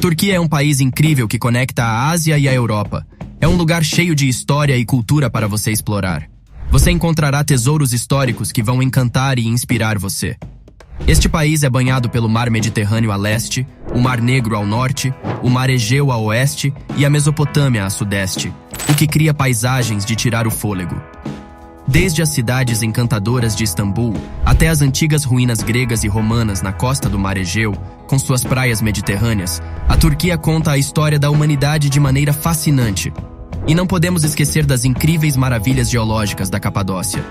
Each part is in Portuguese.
Turquia é um país incrível que conecta a Ásia e a Europa. É um lugar cheio de história e cultura para você explorar. Você encontrará tesouros históricos que vão encantar e inspirar você. Este país é banhado pelo Mar Mediterrâneo a leste, o Mar Negro ao norte, o Mar Egeu a oeste e a Mesopotâmia a sudeste, o que cria paisagens de tirar o fôlego. Desde as cidades encantadoras de Istambul até as antigas ruínas gregas e romanas na costa do Mar Egeu, com suas praias mediterrâneas, a Turquia conta a história da humanidade de maneira fascinante. E não podemos esquecer das incríveis maravilhas geológicas da Capadócia.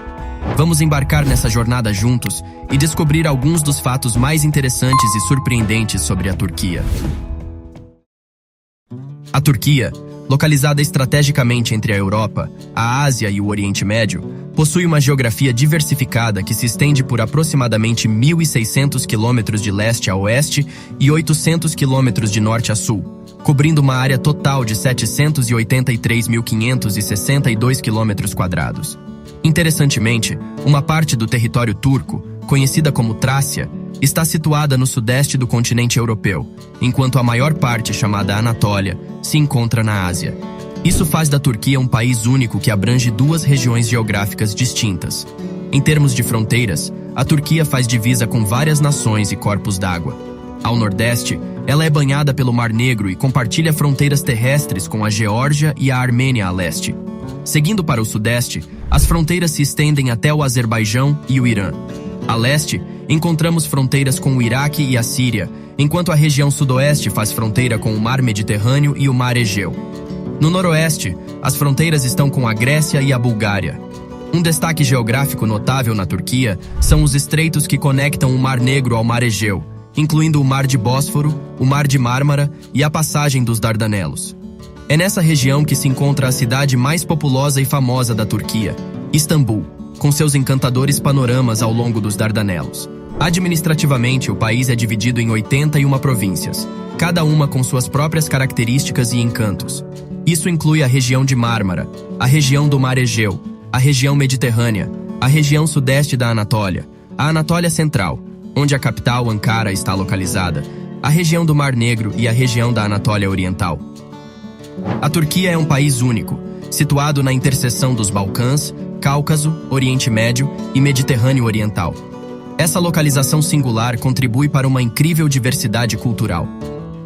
Vamos embarcar nessa jornada juntos e descobrir alguns dos fatos mais interessantes e surpreendentes sobre a Turquia. A Turquia, localizada estrategicamente entre a Europa, a Ásia e o Oriente Médio, possui uma geografia diversificada que se estende por aproximadamente 1.600 quilômetros de leste a oeste e 800 quilômetros de norte a sul, cobrindo uma área total de 783.562 quilômetros quadrados. Interessantemente, uma parte do território turco, conhecida como Trácia, está situada no sudeste do continente europeu, enquanto a maior parte, chamada Anatólia, se encontra na Ásia. Isso faz da Turquia um país único que abrange duas regiões geográficas distintas. Em termos de fronteiras, a Turquia faz divisa com várias nações e corpos d'água. Ao nordeste, ela é banhada pelo Mar Negro e compartilha fronteiras terrestres com a Geórgia e a Armênia a leste. Seguindo para o sudeste, as fronteiras se estendem até o Azerbaijão e o Irã. A leste, encontramos fronteiras com o Iraque e a Síria, enquanto a região sudoeste faz fronteira com o Mar Mediterrâneo e o Mar Egeu. No noroeste, as fronteiras estão com a Grécia e a Bulgária. Um destaque geográfico notável na Turquia são os estreitos que conectam o Mar Negro ao Mar Egeu, incluindo o Mar de Bósforo, o Mar de Mármara e a passagem dos Dardanelos. É nessa região que se encontra a cidade mais populosa e famosa da Turquia, Istambul, com seus encantadores panoramas ao longo dos Dardanelos. Administrativamente, o país é dividido em 81 províncias, cada uma com suas próprias características e encantos. Isso inclui a região de Mármara, a região do Mar Egeu, a região mediterrânea, a região sudeste da Anatólia, a Anatólia Central, onde a capital, Ankara, está localizada, a região do Mar Negro e a região da Anatólia Oriental. A Turquia é um país único, situado na interseção dos Balcãs, Cáucaso, Oriente Médio e Mediterrâneo Oriental. Essa localização singular contribui para uma incrível diversidade cultural.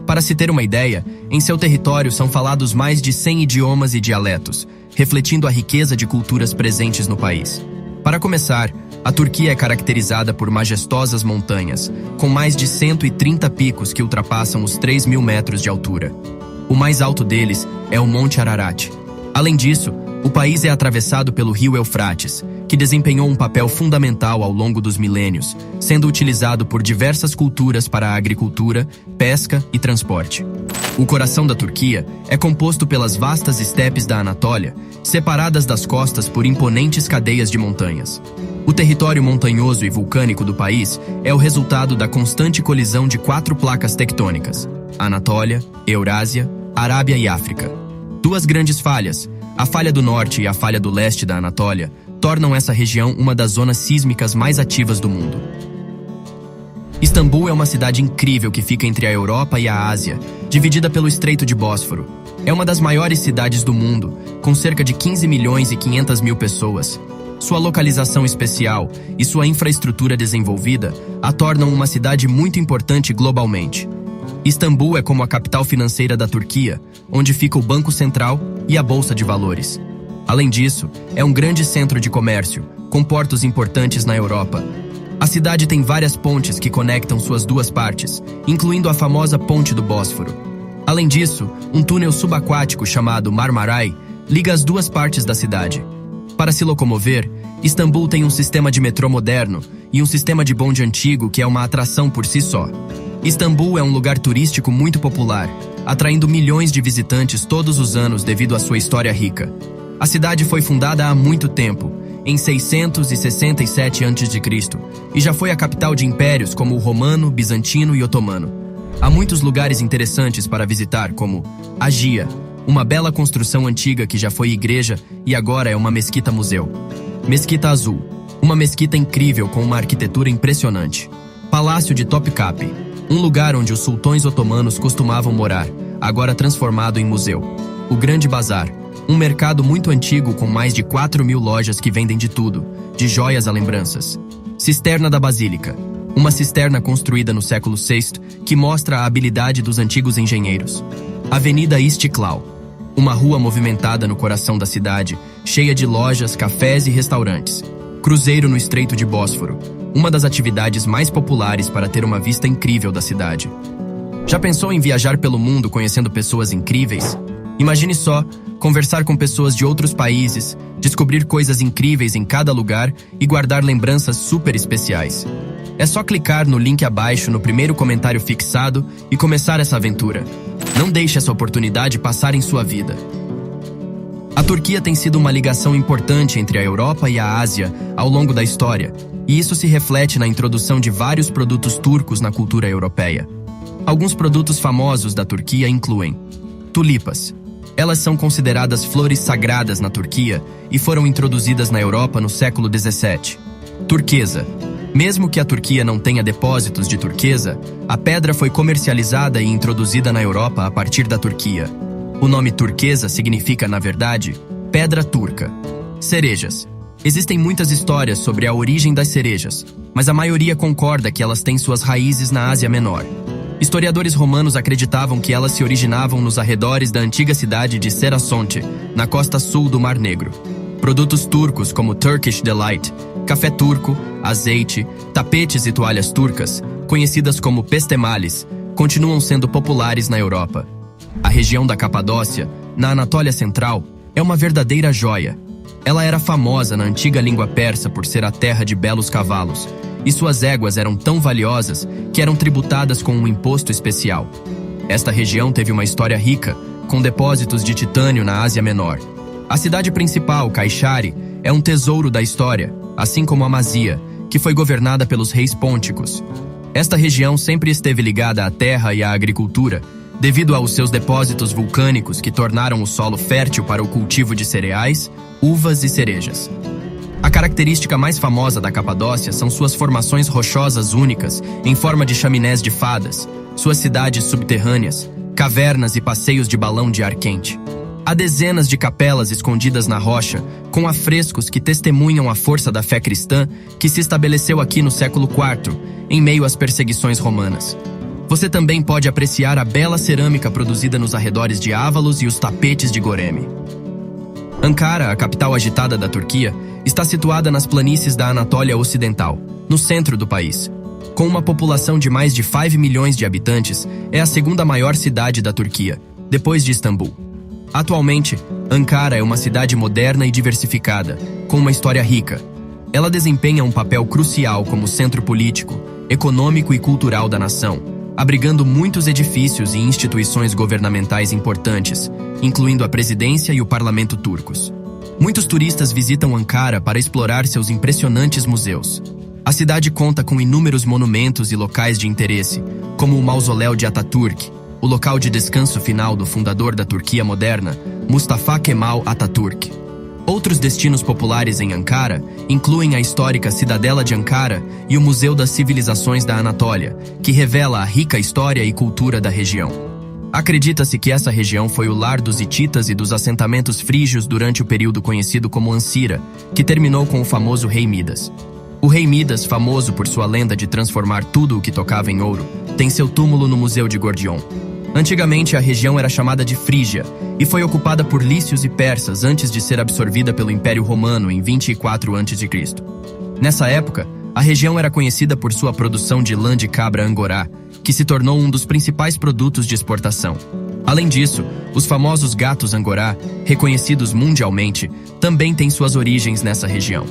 Para se ter uma ideia, em seu território são falados mais de 100 idiomas e dialetos, refletindo a riqueza de culturas presentes no país. Para começar, a Turquia é caracterizada por majestosas montanhas, com mais de 130 picos que ultrapassam os 3.000 metros de altura. O mais alto deles é o Monte Ararat. Além disso, o país é atravessado pelo rio Eufrates, que desempenhou um papel fundamental ao longo dos milênios, sendo utilizado por diversas culturas para a agricultura, pesca e transporte. O coração da Turquia é composto pelas vastas estepes da Anatólia, separadas das costas por imponentes cadeias de montanhas. O território montanhoso e vulcânico do país é o resultado da constante colisão de 4 placas tectônicas: Anatólia, Eurásia, Arábia e África. Duas grandes falhas, a falha do norte e a falha do leste da Anatólia, tornam essa região uma das zonas sísmicas mais ativas do mundo. Istambul é uma cidade incrível que fica entre a Europa e a Ásia, dividida pelo Estreito de Bósforo. É uma das maiores cidades do mundo, com cerca de 15 milhões e 500 mil pessoas. Sua localização especial e sua infraestrutura desenvolvida a tornam uma cidade muito importante globalmente. Istambul é como a capital financeira da Turquia, onde fica o Banco Central e a Bolsa de Valores. Além disso, é um grande centro de comércio, com portos importantes na Europa. A cidade tem várias pontes que conectam suas duas partes, incluindo a famosa Ponte do Bósforo. Além disso, um túnel subaquático chamado Marmaray liga as duas partes da cidade. Para se locomover, Istambul tem um sistema de metrô moderno e um sistema de bonde antigo que é uma atração por si só. Istambul é um lugar turístico muito popular, atraindo milhões de visitantes todos os anos devido à sua história rica. A cidade foi fundada há muito tempo, em 667 a.C., e já foi a capital de impérios como o romano, bizantino e otomano. Há muitos lugares interessantes para visitar, como Hagia, uma bela construção antiga que já foi igreja e agora é uma mesquita-museu. Mesquita Azul, uma mesquita incrível com uma arquitetura impressionante. Palácio de Topkapi, Um lugar onde os sultões otomanos costumavam morar, agora transformado em museu. O Grande Bazar, um mercado muito antigo com mais de 4.000 lojas que vendem de tudo, de joias a lembranças. Cisterna da Basílica, uma cisterna construída no século VI que mostra a habilidade dos antigos engenheiros. Avenida Istiklal, uma rua movimentada no coração da cidade, cheia de lojas, cafés e restaurantes. Cruzeiro no Estreito de Bósforo, uma das atividades mais populares para ter uma vista incrível da cidade. Já pensou em viajar pelo mundo conhecendo pessoas incríveis? Imagine só, conversar com pessoas de outros países, descobrir coisas incríveis em cada lugar e guardar lembranças super especiais. É só clicar no link abaixo no primeiro comentário fixado e começar essa aventura. Não deixe essa oportunidade passar em sua vida. A Turquia tem sido uma ligação importante entre a Europa e a Ásia ao longo da história, e isso se reflete na introdução de vários produtos turcos na cultura europeia. Alguns produtos famosos da Turquia incluem tulipas. Elas são consideradas flores sagradas na Turquia e foram introduzidas na Europa no século XVII. Turquesa. Mesmo que a Turquia não tenha depósitos de turquesa, a pedra foi comercializada e introduzida na Europa a partir da Turquia. O nome turquesa significa, na verdade, pedra turca. Cerejas. Existem muitas histórias sobre a origem das cerejas, mas a maioria concorda que elas têm suas raízes na Ásia Menor. Historiadores romanos acreditavam que elas se originavam nos arredores da antiga cidade de Serasonte, na costa sul do Mar Negro. Produtos turcos como Turkish Delight, café turco, azeite, tapetes e toalhas turcas, conhecidas como pestemales, continuam sendo populares na Europa. A região da Capadócia, na Anatólia Central, é uma verdadeira joia. Ela era famosa na antiga língua persa por ser a terra de belos cavalos, e suas éguas eram tão valiosas que eram tributadas com um imposto especial. Esta região teve uma história rica, com depósitos de titânio na Ásia Menor. A cidade principal, Kayseri, é um tesouro da história, assim como Amasya, que foi governada pelos reis pônticos. Esta região sempre esteve ligada à terra e à agricultura, devido aos seus depósitos vulcânicos que tornaram o solo fértil para o cultivo de cereais, uvas e cerejas. A característica mais famosa da Capadócia são suas formações rochosas únicas, em forma de chaminés de fadas, suas cidades subterrâneas, cavernas e passeios de balão de ar quente. Há dezenas de capelas escondidas na rocha, com afrescos que testemunham a força da fé cristã que se estabeleceu aqui no século IV, em meio às perseguições romanas. Você também pode apreciar a bela cerâmica produzida nos arredores de Ávalos e os tapetes de Goreme. Ankara, a capital agitada da Turquia, está situada nas planícies da Anatólia Ocidental, no centro do país. Com uma população de mais de 5 milhões de habitantes, é a segunda maior cidade da Turquia, depois de Istambul. Atualmente, Ankara é uma cidade moderna e diversificada, com uma história rica. Ela desempenha um papel crucial como centro político, econômico e cultural da nação, abrigando muitos edifícios e instituições governamentais importantes, incluindo a presidência e o parlamento turcos. Muitos turistas visitam Ankara para explorar seus impressionantes museus. A cidade conta com inúmeros monumentos e locais de interesse, como o Mausoléu de Atatürk, o local de descanso final do fundador da Turquia moderna, Mustafa Kemal Atatürk. Outros destinos populares em Ankara incluem a histórica Cidadela de Ankara e o Museu das Civilizações da Anatólia, que revela a rica história e cultura da região. Acredita-se que essa região foi o lar dos hititas e dos assentamentos frígios durante o período conhecido como Ancira, que terminou com o famoso Rei Midas. O Rei Midas, famoso por sua lenda de transformar tudo o que tocava em ouro, tem seu túmulo no Museu de Gordion. Antigamente, a região era chamada de Frígia e foi ocupada por lícios e persas antes de ser absorvida pelo Império Romano em 24 a.C. Nessa época, a região era conhecida por sua produção de lã de cabra angorá, que se tornou um dos principais produtos de exportação. Além disso, os famosos gatos angorá, reconhecidos mundialmente, também têm suas origens nessa região.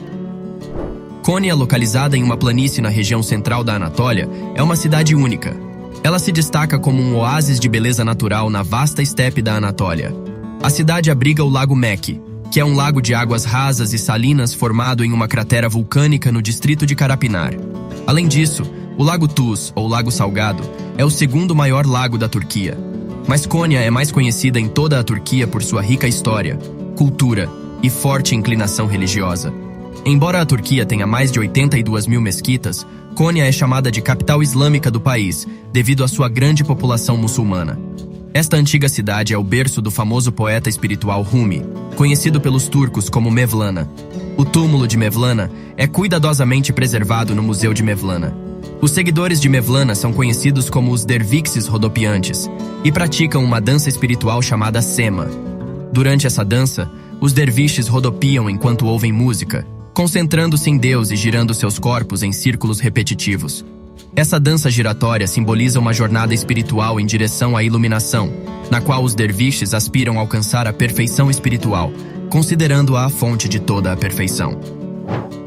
Konya, localizada em uma planície na região central da Anatólia, é uma cidade única. Ela se destaca como um oásis de beleza natural na vasta estepe da Anatólia. A cidade abriga o Lago Meki, que é um lago de águas rasas e salinas formado em uma cratera vulcânica no distrito de Karapinar. Além disso, o Lago Tuz, ou Lago Salgado, é o segundo maior lago da Turquia. Mas Konya é mais conhecida em toda a Turquia por sua rica história, cultura e forte inclinação religiosa. Embora a Turquia tenha mais de 82 mil mesquitas, Konya é chamada de capital islâmica do país, devido à sua grande população muçulmana. Esta antiga cidade é o berço do famoso poeta espiritual Rumi, conhecido pelos turcos como Mevlana. O túmulo de Mevlana é cuidadosamente preservado no Museu de Mevlana. Os seguidores de Mevlana são conhecidos como os dervixes rodopiantes e praticam uma dança espiritual chamada Sema. Durante essa dança, os derviches rodopiam enquanto ouvem música, concentrando-se em Deus e girando seus corpos em círculos repetitivos. Essa dança giratória simboliza uma jornada espiritual em direção à iluminação, na qual os derviches aspiram a alcançar a perfeição espiritual, considerando-a a fonte de toda a perfeição.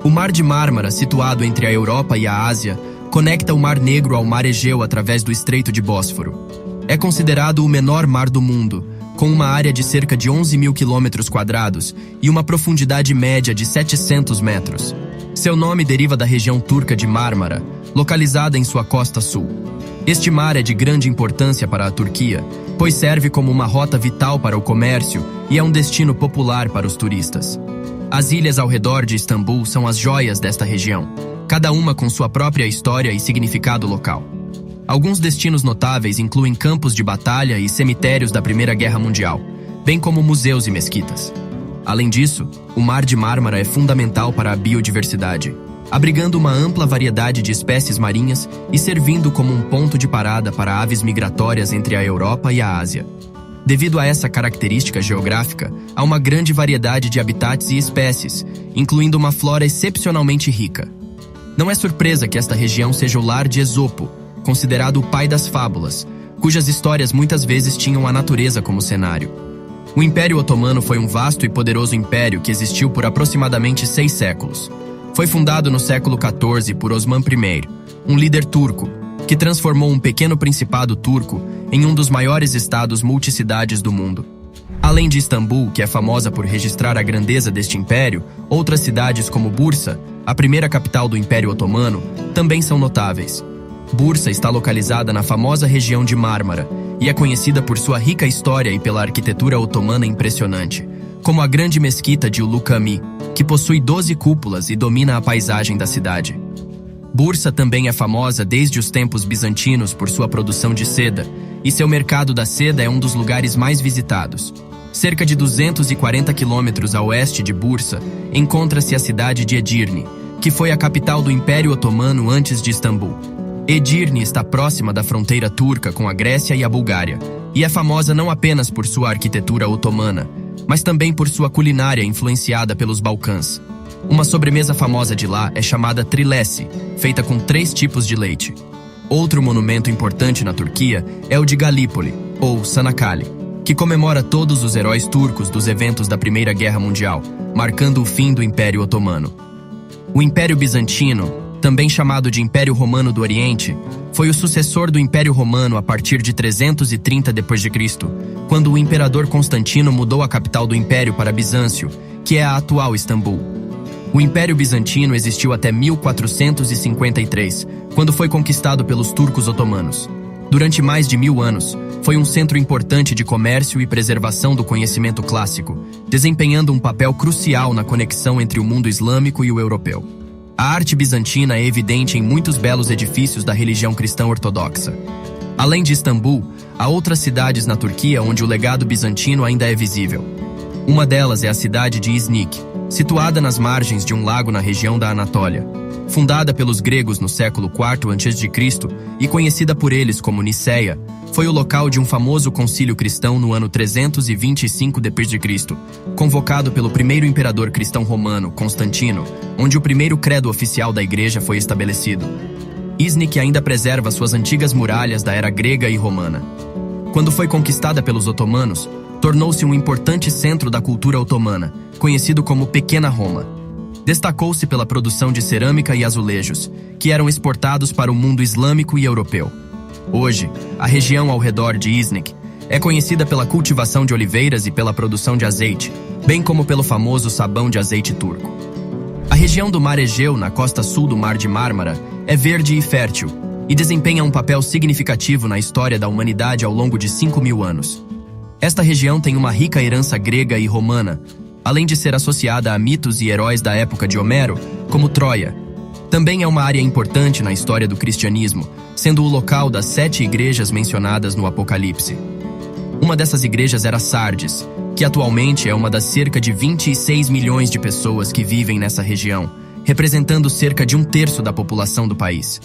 O Mar de Mármara, situado entre a Europa e a Ásia, conecta o Mar Negro ao Mar Egeu através do Estreito de Bósforo. É considerado o menor mar do mundo, com uma área de cerca de 11.000 km² e uma profundidade média de 700 metros. Seu nome deriva da região turca de Mármara, localizada em sua costa sul. Este mar é de grande importância para a Turquia, pois serve como uma rota vital para o comércio e é um destino popular para os turistas. As ilhas ao redor de Istambul são as joias desta região, cada uma com sua própria história e significado local. Alguns destinos notáveis incluem campos de batalha e cemitérios da Primeira Guerra Mundial, bem como museus e mesquitas. Além disso, o Mar de Mármara é fundamental para a biodiversidade, abrigando uma ampla variedade de espécies marinhas e servindo como um ponto de parada para aves migratórias entre a Europa e a Ásia. Devido a essa característica geográfica, há uma grande variedade de habitats e espécies, incluindo uma flora excepcionalmente rica. Não é surpresa que esta região seja o lar de Esopo, considerado o pai das fábulas, cujas histórias muitas vezes tinham a natureza como cenário. O Império Otomano foi um vasto e poderoso império que existiu por aproximadamente 6 séculos. Foi fundado no século XIV por Osman I, um líder turco, que transformou um pequeno principado turco em um dos maiores estados multicidades do mundo. Além de Istambul, que é famosa por registrar a grandeza deste império, outras cidades como Bursa, a primeira capital do Império Otomano, também são notáveis. Bursa está localizada na famosa região de Mármara e é conhecida por sua rica história e pela arquitetura otomana impressionante, como a grande mesquita de Ulu Cami, que possui 12 cúpulas e domina a paisagem da cidade. Bursa também é famosa desde os tempos bizantinos por sua produção de seda, e seu mercado da seda é um dos lugares mais visitados. Cerca de 240 quilômetros a oeste de Bursa, encontra-se a cidade de Edirne, que foi a capital do Império Otomano antes de Istambul. Edirne está próxima da fronteira turca com a Grécia e a Bulgária, e é famosa não apenas por sua arquitetura otomana, mas também por sua culinária influenciada pelos Balcãs. Uma sobremesa famosa de lá é chamada trilesi, feita com 3 tipos de leite. Outro monumento importante na Turquia é o de Galípoli, ou Çanakkale, que comemora todos os heróis turcos dos eventos da Primeira Guerra Mundial, marcando o fim do Império Otomano. O Império Bizantino, também chamado de Império Romano do Oriente, foi o sucessor do Império Romano a partir de 330 d.C., quando o imperador Constantino mudou a capital do Império para Bizâncio, que é a atual Istambul. O Império Bizantino existiu até 1453, quando foi conquistado pelos turcos otomanos. Durante mais de 1000 anos, foi um centro importante de comércio e preservação do conhecimento clássico, desempenhando um papel crucial na conexão entre o mundo islâmico e o europeu. A arte bizantina é evidente em muitos belos edifícios da religião cristã ortodoxa. Além de Istambul, há outras cidades na Turquia onde o legado bizantino ainda é visível. Uma delas é a cidade de Iznik, situada nas margens de um lago na região da Anatólia. Fundada pelos gregos no século IV a.C. e conhecida por eles como Niceia, foi o local de um famoso concílio cristão no ano 325 d.C., convocado pelo primeiro imperador cristão romano, Constantino, onde o primeiro credo oficial da igreja foi estabelecido. Iznik ainda preserva suas antigas muralhas da era grega e romana. Quando foi conquistada pelos otomanos, tornou-se um importante centro da cultura otomana, conhecido como Pequena Roma. Destacou-se pela produção de cerâmica e azulejos, que eram exportados para o mundo islâmico e europeu. Hoje, a região ao redor de Iznik é conhecida pela cultivação de oliveiras e pela produção de azeite, bem como pelo famoso sabão de azeite turco. A região do Mar Egeu, na costa sul do Mar de Mármara, é verde e fértil, e desempenha um papel significativo na história da humanidade ao longo de 5.000 anos. Esta região tem uma rica herança grega e romana, além de ser associada a mitos e heróis da época de Homero, como Troia. Também é uma área importante na história do cristianismo, sendo o local das 7 igrejas mencionadas no Apocalipse. Uma dessas igrejas era Sardes, que atualmente é uma das cerca de 26 milhões de pessoas que vivem nessa região, representando cerca de 1/3 da população do país.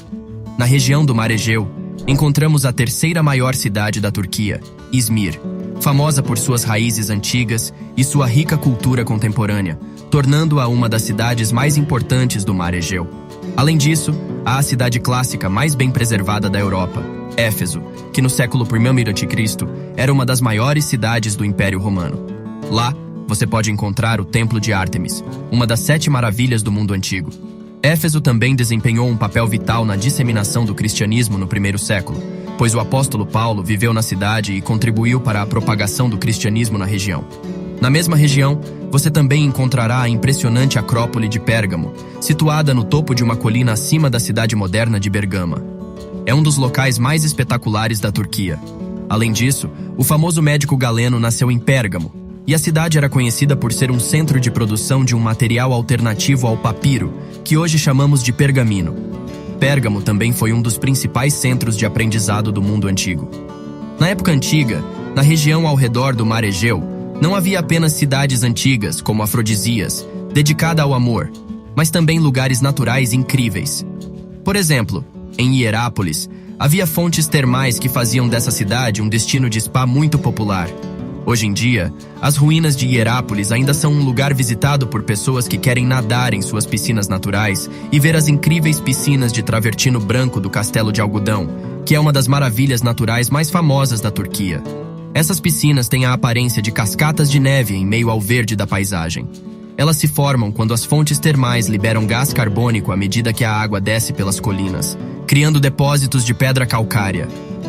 Na região do Mar Egeu, encontramos a terceira maior cidade da Turquia, Izmir, famosa por suas raízes antigas e sua rica cultura contemporânea, tornando-a uma das cidades mais importantes do Mar Egeu. Além disso, há a cidade clássica mais bem preservada da Europa, Éfeso, que no século I a.C. era uma das maiores cidades do Império Romano. Lá, você pode encontrar o Templo de Ártemis, uma das 7 maravilhas do mundo antigo. Éfeso também desempenhou um papel vital na disseminação do cristianismo no primeiro século, pois o apóstolo Paulo viveu na cidade e contribuiu para a propagação do cristianismo na região. Na mesma região, você também encontrará a impressionante Acrópole de Pérgamo, situada no topo de uma colina acima da cidade moderna de Bergama. É um dos locais mais espetaculares da Turquia. Além disso, o famoso médico Galeno nasceu em Pérgamo, e a cidade era conhecida por ser um centro de produção de um material alternativo ao papiro, que hoje chamamos de pergamino. Pérgamo também foi um dos principais centros de aprendizado do mundo antigo. Na época antiga, na região ao redor do Mar Egeu, não havia apenas cidades antigas, como Afrodisias, dedicada ao amor, mas também lugares naturais incríveis. Por exemplo, em Hierápolis, havia fontes termais que faziam dessa cidade um destino de spa muito popular. Hoje em dia, as ruínas de Hierápolis ainda são um lugar visitado por pessoas que querem nadar em suas piscinas naturais e ver as incríveis piscinas de travertino branco do Castelo de Algodão, que é uma das maravilhas naturais mais famosas da Turquia. Essas piscinas têm a aparência de cascatas de neve em meio ao verde da paisagem. Elas se formam quando as fontes termais liberam gás carbônico à medida que a água desce pelas colinas, criando depósitos de pedra calcária.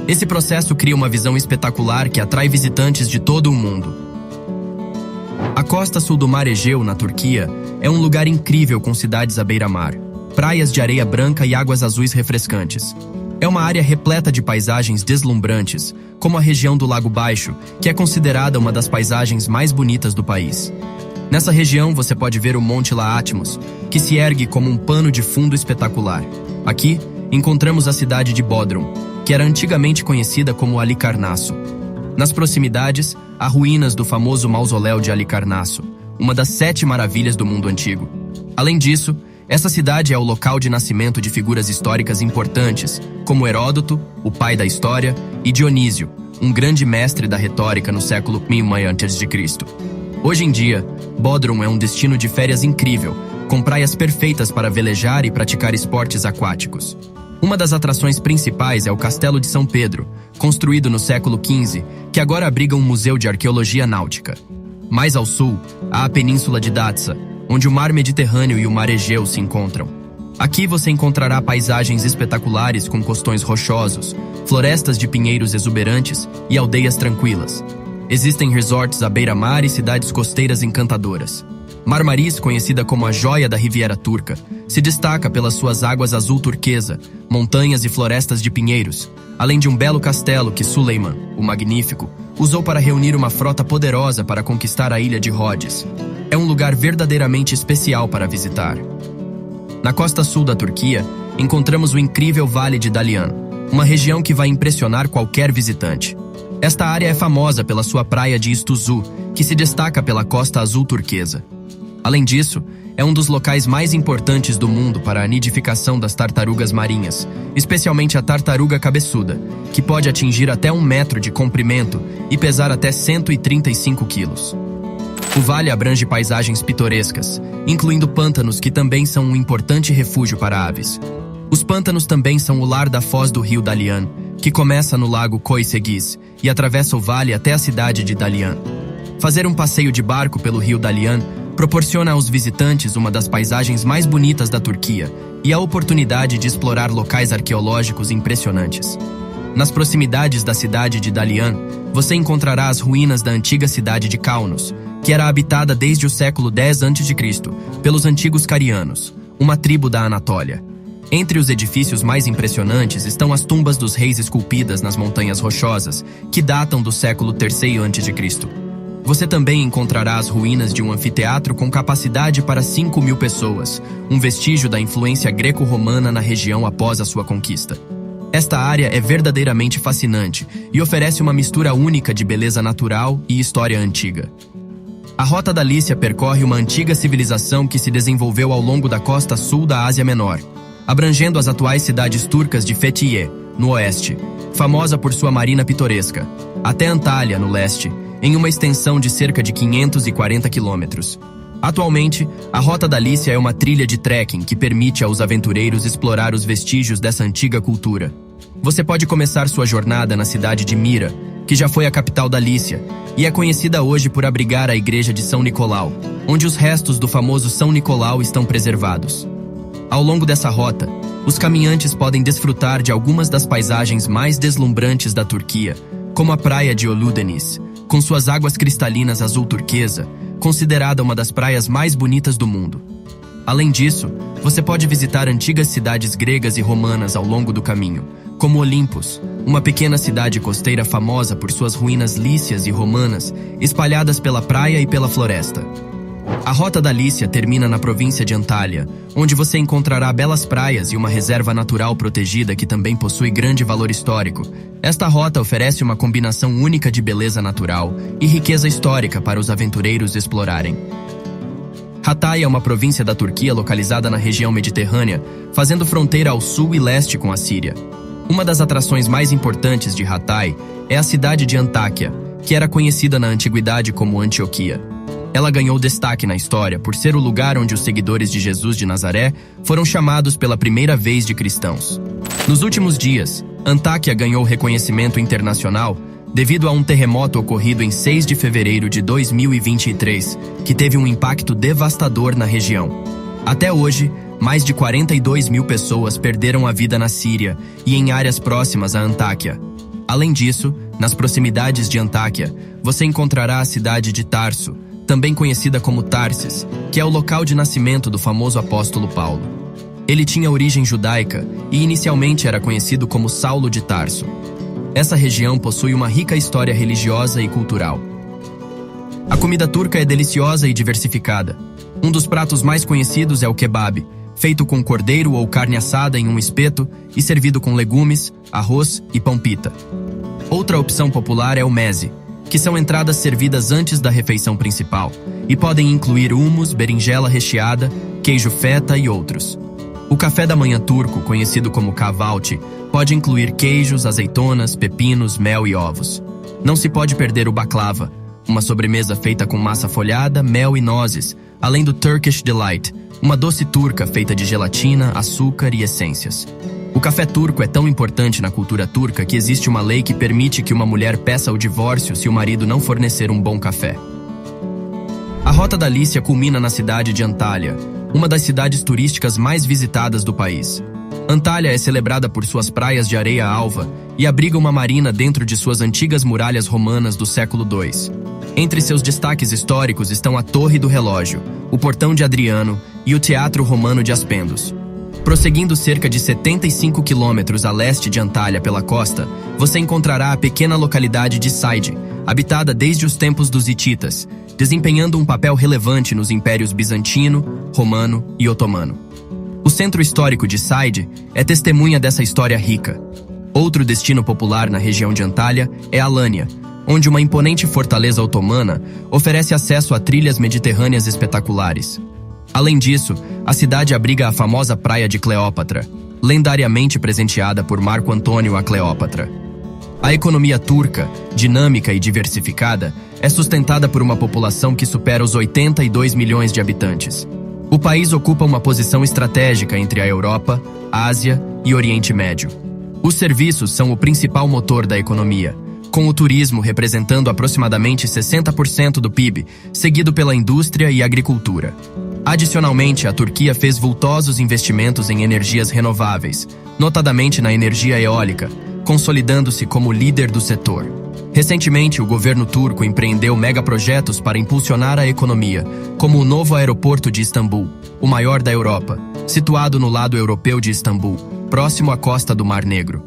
Esse processo cria uma visão espetacular que atrai visitantes de todo o mundo. A costa sul do Mar Egeu, na Turquia, é um lugar incrível com cidades à beira-mar, praias de areia branca e águas azuis refrescantes. É uma área repleta de paisagens deslumbrantes, como a região do Lago Baixo, que é considerada uma das paisagens mais bonitas do país. Nessa região você pode ver o Monte Látimos, que se ergue como um pano de fundo espetacular. Aqui, encontramos a cidade de Bodrum, que era antigamente conhecida como Halicarnasso. Nas proximidades, há ruínas do famoso mausoléu de Halicarnasso, uma das 7 maravilhas do mundo antigo. Além disso, essa cidade é o local de nascimento de figuras históricas importantes, como Heródoto, o pai da história, e Dionísio, um grande mestre da retórica no século I a.C. Hoje em dia, Bodrum é um destino de férias incrível, com praias perfeitas para velejar e praticar esportes aquáticos. Uma das atrações principais é o Castelo de São Pedro, construído no século XV, que agora abriga um museu de arqueologia náutica. Mais ao sul, há a Península de Datça, onde o Mar Mediterrâneo e o Mar Egeu se encontram. Aqui você encontrará paisagens espetaculares com costões rochosos, florestas de pinheiros exuberantes e aldeias tranquilas. Existem resorts à beira-mar e cidades costeiras encantadoras. Marmaris, conhecida como a joia da Riviera Turca, se destaca pelas suas águas azul turquesa, montanhas e florestas de pinheiros, além de um belo castelo que Suleiman, o Magnífico, usou para reunir uma frota poderosa para conquistar a ilha de Rhodes. É um lugar verdadeiramente especial para visitar. Na costa sul da Turquia, encontramos o incrível Vale de Dalyan, uma região que vai impressionar qualquer visitante. Esta área é famosa pela sua praia de Istuzu, que se destaca pela costa azul turquesa. Além disso, é um dos locais mais importantes do mundo para a nidificação das tartarugas marinhas, especialmente a tartaruga cabeçuda, que pode atingir até 1 metro de comprimento e pesar até 135 quilos. O vale abrange paisagens pitorescas, incluindo pântanos que também são um importante refúgio para aves. Os pântanos também são o lar da foz do rio Dalyan, que começa no lago Koysegis e atravessa o vale até a cidade de Dalyan. Fazer um passeio de barco pelo rio Dalyan proporciona aos visitantes uma das paisagens mais bonitas da Turquia e a oportunidade de explorar locais arqueológicos impressionantes. Nas proximidades da cidade de Dalyan, você encontrará as ruínas da antiga cidade de Kaunos, que era habitada desde o século X a.C. pelos antigos carianos, uma tribo da Anatólia. Entre os edifícios mais impressionantes estão as tumbas dos reis esculpidas nas montanhas rochosas, que datam do século III a.C. Você também encontrará as ruínas de um anfiteatro com capacidade para 5.000 pessoas, um vestígio da influência greco-romana na região após a sua conquista. Esta área é verdadeiramente fascinante e oferece uma mistura única de beleza natural e história antiga. A Rota da Lícia percorre uma antiga civilização que se desenvolveu ao longo da costa sul da Ásia Menor, abrangendo as atuais cidades turcas de Fethiye, no oeste, famosa por sua marina pitoresca, até Antália, no leste, em uma extensão de cerca de 540 quilômetros. Atualmente, a Rota da Lícia é uma trilha de trekking que permite aos aventureiros explorar os vestígios dessa antiga cultura. Você pode começar sua jornada na cidade de Mira, que já foi a capital da Lícia, e é conhecida hoje por abrigar a igreja de São Nicolau, onde os restos do famoso São Nicolau estão preservados. Ao longo dessa rota, os caminhantes podem desfrutar de algumas das paisagens mais deslumbrantes da Turquia, como a praia de Ölüdeniz, com suas águas cristalinas azul turquesa, considerada uma das praias mais bonitas do mundo. Além disso, você pode visitar antigas cidades gregas e romanas ao longo do caminho, como Olimpos, uma pequena cidade costeira famosa por suas ruínas lícias e romanas, espalhadas pela praia e pela floresta. A Rota da Lícia termina na província de Antália, onde você encontrará belas praias e uma reserva natural protegida que também possui grande valor histórico. Esta rota oferece uma combinação única de beleza natural e riqueza histórica para os aventureiros explorarem. Hatay é uma província da Turquia localizada na região mediterrânea, fazendo fronteira ao sul e leste com a Síria. Uma das atrações mais importantes de Hatay é a cidade de Antáquia, que era conhecida na antiguidade como Antioquia. Ela ganhou destaque na história por ser o lugar onde os seguidores de Jesus de Nazaré foram chamados pela primeira vez de cristãos. Nos últimos dias, Antáquia ganhou reconhecimento internacional devido a um terremoto ocorrido em 6 de fevereiro de 2023, que teve um impacto devastador na região. Até hoje, mais de 42.000 pessoas perderam a vida na Síria e em áreas próximas a Antáquia. Além disso, nas proximidades de Antáquia, você encontrará a cidade de Tarso, também conhecida como Tarsis, que é o local de nascimento do famoso apóstolo Paulo. Ele tinha origem judaica e inicialmente era conhecido como Saulo de Tarso. Essa região possui uma rica história religiosa e cultural. A comida turca é deliciosa e diversificada. Um dos pratos mais conhecidos é o kebab, feito com cordeiro ou carne assada em um espeto e servido com legumes, arroz e pão pita. Outra opção popular é o meze, que são entradas servidas antes da refeição principal, e podem incluir hummus, berinjela recheada, queijo feta e outros. O café da manhã turco, conhecido como kahvaltı, pode incluir queijos, azeitonas, pepinos, mel e ovos. Não se pode perder o baklava, uma sobremesa feita com massa folhada, mel e nozes, além do Turkish Delight, uma doce turca feita de gelatina, açúcar e essências. O café turco é tão importante na cultura turca que existe uma lei que permite que uma mulher peça o divórcio se o marido não fornecer um bom café. A Rota da Lícia culmina na cidade de Antália, uma das cidades turísticas mais visitadas do país. Antália é celebrada por suas praias de areia alva e abriga uma marina dentro de suas antigas muralhas romanas do século II. Entre seus destaques históricos estão a Torre do Relógio, o Portão de Adriano e o Teatro Romano de Aspendos. Prosseguindo cerca de 75 quilômetros a leste de Antália pela costa, você encontrará a pequena localidade de Saide, habitada desde os tempos dos hititas, desempenhando um papel relevante nos impérios bizantino, romano e otomano. O centro histórico de Saide é testemunha dessa história rica. Outro destino popular na região de Antália é Alânia, onde uma imponente fortaleza otomana oferece acesso a trilhas mediterrâneas espetaculares. Além disso, a cidade abriga a famosa Praia de Cleópatra, lendariamente presenteada por Marco Antônio a Cleópatra. A economia turca, dinâmica e diversificada, é sustentada por uma população que supera os 82 milhões de habitantes. O país ocupa uma posição estratégica entre a Europa, Ásia e Oriente Médio. Os serviços são o principal motor da economia, com o turismo representando aproximadamente 60% do PIB, seguido pela indústria e agricultura. Adicionalmente, a Turquia fez vultosos investimentos em energias renováveis, notadamente na energia eólica, consolidando-se como líder do setor. Recentemente, o governo turco empreendeu megaprojetos para impulsionar a economia, como o novo aeroporto de Istambul, o maior da Europa, situado no lado europeu de Istambul, próximo à costa do Mar Negro.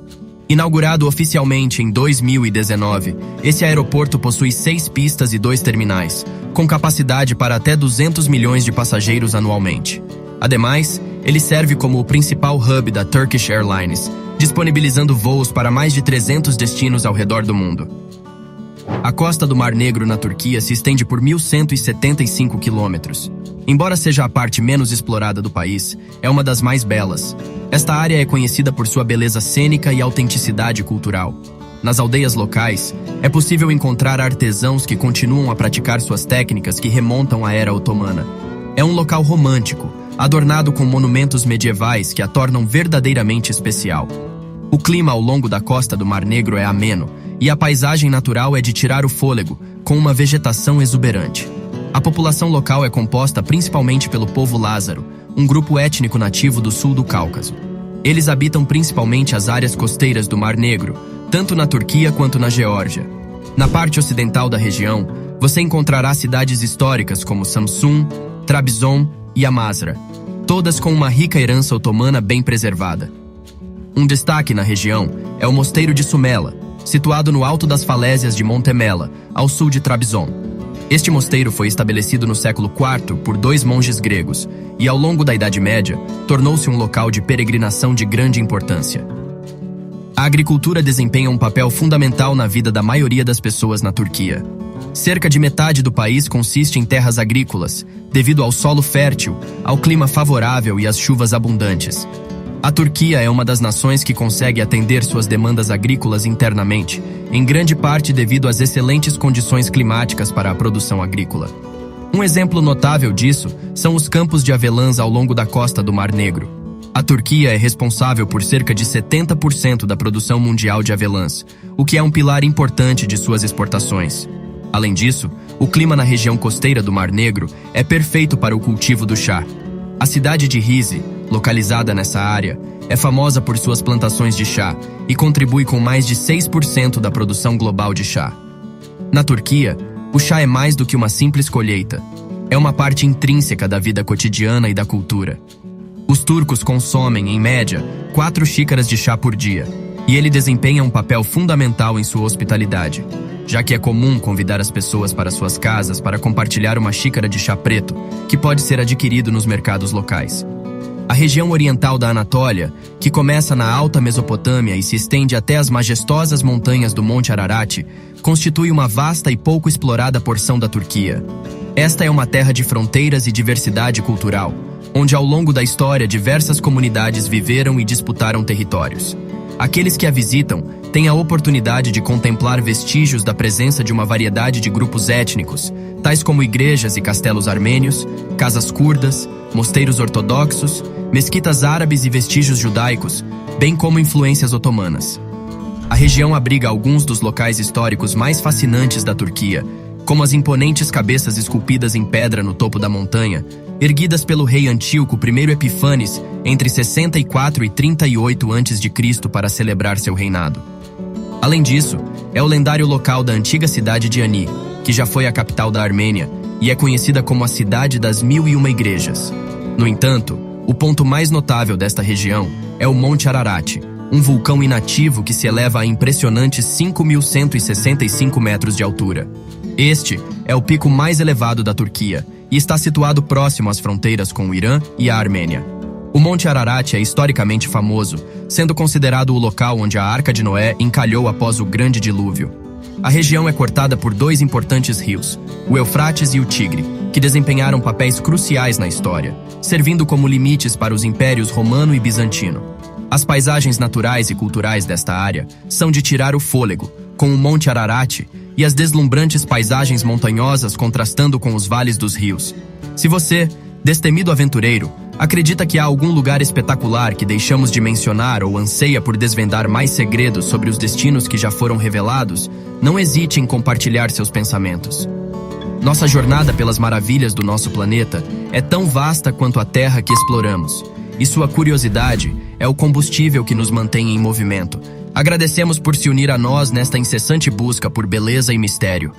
Inaugurado oficialmente em 2019, esse aeroporto possui 6 pistas e 2 terminais, com capacidade para até 200 milhões de passageiros anualmente. Ademais, ele serve como o principal hub da Turkish Airlines, disponibilizando voos para mais de 300 destinos ao redor do mundo. A costa do Mar Negro na Turquia se estende por 1.175 quilômetros. Embora seja a parte menos explorada do país, é uma das mais belas. Esta área é conhecida por sua beleza cênica e autenticidade cultural. Nas aldeias locais, é possível encontrar artesãos que continuam a praticar suas técnicas que remontam à era otomana. É um local romântico, adornado com monumentos medievais que a tornam verdadeiramente especial. O clima ao longo da costa do Mar Negro é ameno, e a paisagem natural é de tirar o fôlego, com uma vegetação exuberante. A população local é composta principalmente pelo povo lázaro, um grupo étnico nativo do sul do Cáucaso. Eles habitam principalmente as áreas costeiras do Mar Negro, tanto na Turquia quanto na Geórgia. Na parte ocidental da região, você encontrará cidades históricas como Samsun, Trabzon e Amasra, todas com uma rica herança otomana bem preservada. Um destaque na região é o Mosteiro de Sumela, situado no alto das falésias de Montemela, ao sul de Trabzon. Este mosteiro foi estabelecido no século IV por 2 monges gregos e, ao longo da Idade Média, tornou-se um local de peregrinação de grande importância. A agricultura desempenha um papel fundamental na vida da maioria das pessoas na Turquia. Cerca de metade do país consiste em terras agrícolas, devido ao solo fértil, ao clima favorável e às chuvas abundantes. A Turquia é uma das nações que consegue atender suas demandas agrícolas internamente, em grande parte devido às excelentes condições climáticas para a produção agrícola. Um exemplo notável disso são os campos de avelãs ao longo da costa do Mar Negro. A Turquia é responsável por cerca de 70% da produção mundial de avelãs, o que é um pilar importante de suas exportações. Além disso, o clima na região costeira do Mar Negro é perfeito para o cultivo do chá. A cidade de Rize, localizada nessa área, é famosa por suas plantações de chá e contribui com mais de 6% da produção global de chá. Na Turquia, o chá é mais do que uma simples colheita. É uma parte intrínseca da vida cotidiana e da cultura. Os turcos consomem, em média, 4 xícaras de chá por dia, e ele desempenha um papel fundamental em sua hospitalidade, já que é comum convidar as pessoas para suas casas para compartilhar uma xícara de chá preto, que pode ser adquirido nos mercados locais. A região oriental da Anatólia, que começa na Alta Mesopotâmia e se estende até as majestosas montanhas do Monte Ararat, constitui uma vasta e pouco explorada porção da Turquia. Esta é uma terra de fronteiras e diversidade cultural, onde ao longo da história diversas comunidades viveram e disputaram territórios. Aqueles que a visitam têm a oportunidade de contemplar vestígios da presença de uma variedade de grupos étnicos, tais como igrejas e castelos armênios, casas curdas, mosteiros ortodoxos, mesquitas árabes e vestígios judaicos, bem como influências otomanas. A região abriga alguns dos locais históricos mais fascinantes da Turquia, como as imponentes cabeças esculpidas em pedra no topo da montanha, erguidas pelo rei Antíoco I Epifanes entre 64 e 38 a.C. para celebrar seu reinado. Além disso, é o lendário local da antiga cidade de Ani, que já foi a capital da Armênia e é conhecida como a Cidade das 1001 Igrejas. No entanto, o ponto mais notável desta região é o Monte Ararat, um vulcão inativo que se eleva a impressionantes 5.165 metros de altura. Este é o pico mais elevado da Turquia e está situado próximo às fronteiras com o Irã e a Armênia. O Monte Ararat é historicamente famoso, sendo considerado o local onde a Arca de Noé encalhou após o Grande Dilúvio. A região é cortada por 2 importantes rios, o Eufrates e o Tigre, que desempenharam papéis cruciais na história, servindo como limites para os impérios romano e bizantino. As paisagens naturais e culturais desta área são de tirar o fôlego, com o Monte Ararat e as deslumbrantes paisagens montanhosas contrastando com os vales dos rios. Se você, destemido aventureiro, acredita que há algum lugar espetacular que deixamos de mencionar ou anseia por desvendar mais segredos sobre os destinos que já foram revelados, não hesite em compartilhar seus pensamentos. Nossa jornada pelas maravilhas do nosso planeta é tão vasta quanto a terra que exploramos, e sua curiosidade é o combustível que nos mantém em movimento. Agradecemos por se unir a nós nesta incessante busca por beleza e mistério.